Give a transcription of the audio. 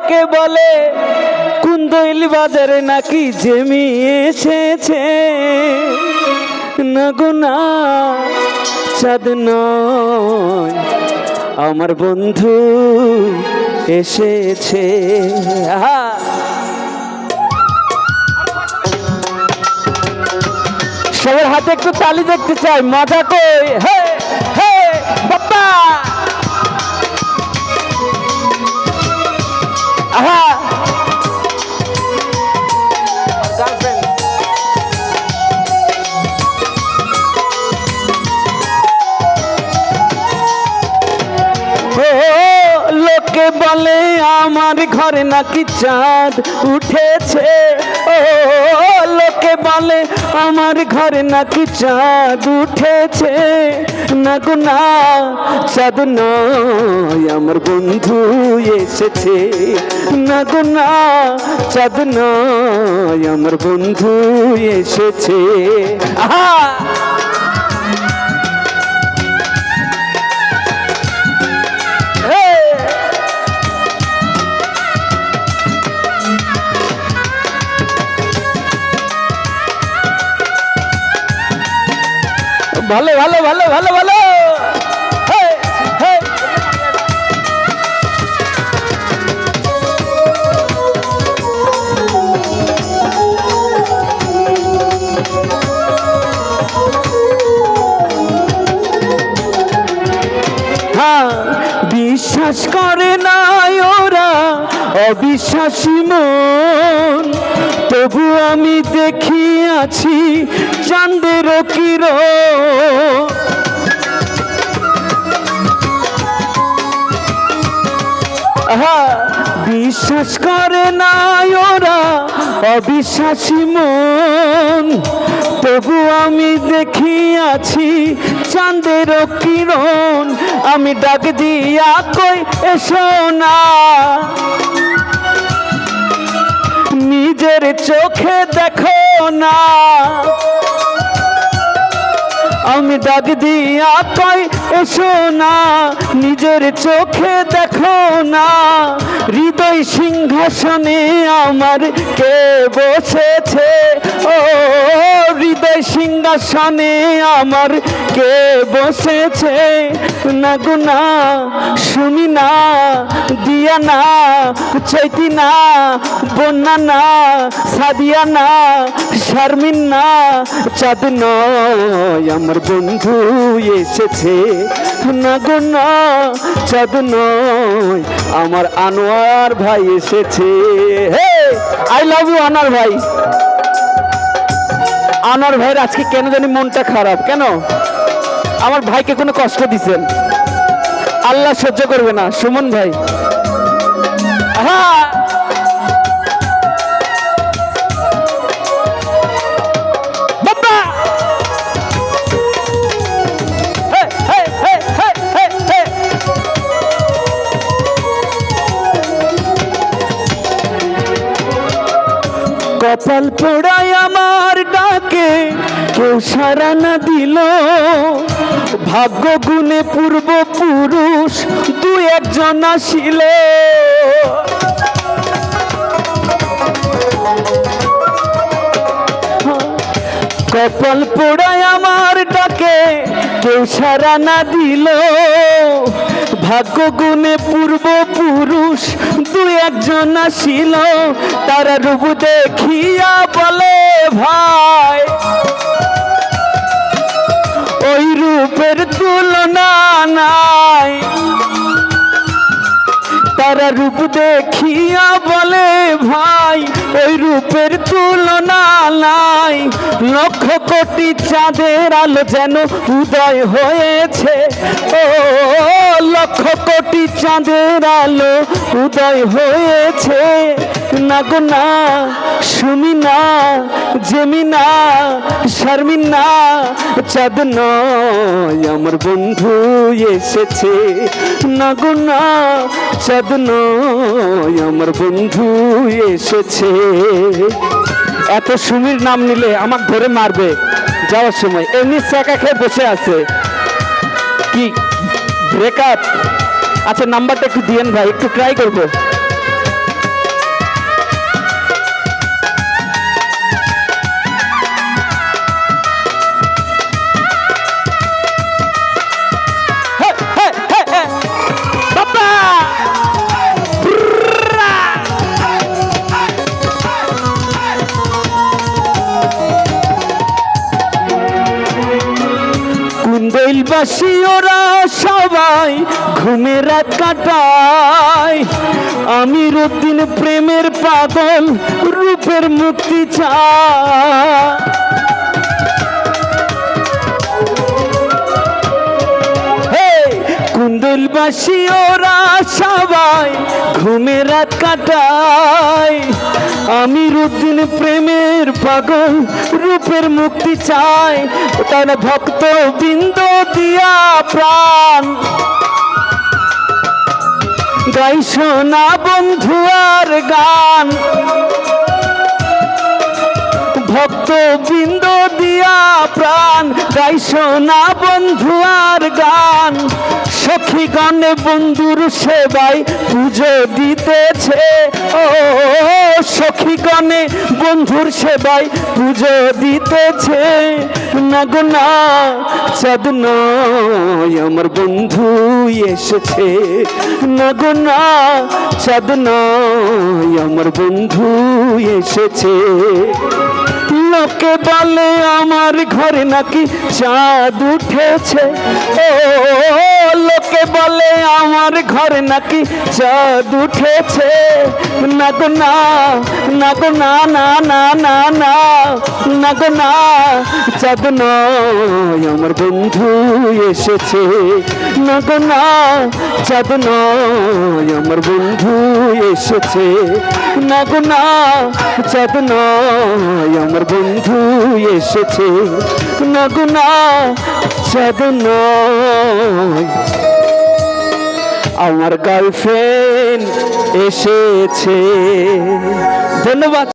লোকে বলে কুন্দইল বাজারে নাকি জেমি এসেছে, না গো না চাঁদ নয় আমার বন্ধু এসেছে। আহা, সবার হাতে একটু তালি দেখতে চাই, মজা কই হে হে বাপ্পা। আহা, লোকে বলে আমার ঘরে নাকি চাঁদ উঠেছে, ও লোকে বলে আমার ঘরে নাকি চাঁদ উঠেছে, না গো না চাঁদ নয় আমার বন্ধু এসেছে, না গো না চাঁদ নয় আমার বন্ধু এসেছে। আহা, ভালো ভালো ভালো ভালো ভালো। হ্যাঁ, বিশ্বাস করে না ওরা অবিশ্বাসী মন, তবু আমি দেখি আছি চাঁদের কিরণ। বিশ্বাস করে না ওরা অবিশ্বাসী মন, তবু আমি দেখি আছি চাঁদের কিরণ। আমি ডাক দিয়া কই এসো না, নিজের চোখে দেখো না। আমি ডাক দিয়া কই এসো না, নিজের চোখে দেখো না। হৃদয় সিংহাসনে আমার কে বসেছে, ও হৃদয় সিংহাসনে আমার কে বসেছে, না গো না শুনি না দিয়া না চৈতি না বন্যা না সাদিয়া না শারমিন না চাঁদ নয় আমার বন্ধু এসেছে, না গো না চাঁদ নয় আমার আনোয়ার ভাই এসেছে। হে আই লাভ ইউ আনোয়ার ভাই। আনোয়ার ভাইয়ের আজকে কেন জানি মনটা খারাপ, কেন? আমার ভাইকে কোনো কষ্ট দিছেন, আল্লাহ সহ্য করবে না। সুমন ভাই, হ্যাঁ কপাল পোড়ায় আমার ডাকে কেউ সারা না দিল, ভাগ্য গুণে পূর্ব পুরুষ দু একজন আসিল। কপাল পোড়ায় আমার ডাকে কেউ সারা না দিল, ভাগ্য গুণে পূর্ব পুরুষ দু একজন আসিল। তারা রূপ দেখিয়া বলে ভাই ওই রূপের তুলনা নাই, তারা রূপ দেখিয়া বলে ভাই ওই রূপের তুলনা নাই। লক্ষ কোটি চাঁদের আলো যেন উদয় হয়েছে, ও লক্ষ কোটি চাঁদের আলো উদয় হয়েছে, না গো না শুনি না জেমি না শারমিন না চাঁদ নয় আমার বন্ধু এসেছে, না গো না চাঁদ নয় আমার বন্ধু এসেছে। এত সুমির নাম নিলে আমাকে ধরে মারবে যাওয়ার সময়। এমনি চাকা খেয়ে বসে আছে কি ব্রেকআপ। আচ্ছা নাম্বারটা একটু দিয়েন ভাই, একটু ট্রাই করবো। বাসি ওরা সবাই ঘুমে রাত কাটায়, আমির উদ্দিন প্রেমের পাগল রূপের মুক্তি চায়। কুন্দলবাসী ওরা সবাই ঘুমে রাত কাটায়, আমির উদ্দিন প্রেমের পাগল রূপের মুক্তি চায়। তার ভক্ত বৃন্দ দিয়া প্রাণ গাইস না বন্ধু আর গান, ভক্ত বৃন্দ দিয়া প্রাণ গাইস না বন্ধু আর গান। সখীগণে বন্ধুর সেবায় পুজো দিতেছে, ও সখীগণে বন্ধুর সেবায় পুজো দিতেছে। না গো না চাঁদ নয় আমার বন্ধু এসেছে, না গো না চাঁদ নয় আমার বন্ধু এসেছে। লোকে বলে আমার ঘরে নাকি চাঁদ উঠেছে, ও লোকে বলে আমার ঘরে নাকি চাঁদ উঠেছে। না গো না, না গো না, না না না না, না গো না চাঁদ নয় আমার বন্ধু এসেছে। না গো না চাঁদ নয় আমার বন্ধু এসেছে। না গো না চাঁদ নয় আমার বন্ধু এসেছে। না গো না চাঁদ নয় আমার গার্লফ্রেন্ড এসেছে। ধন্যবাদ।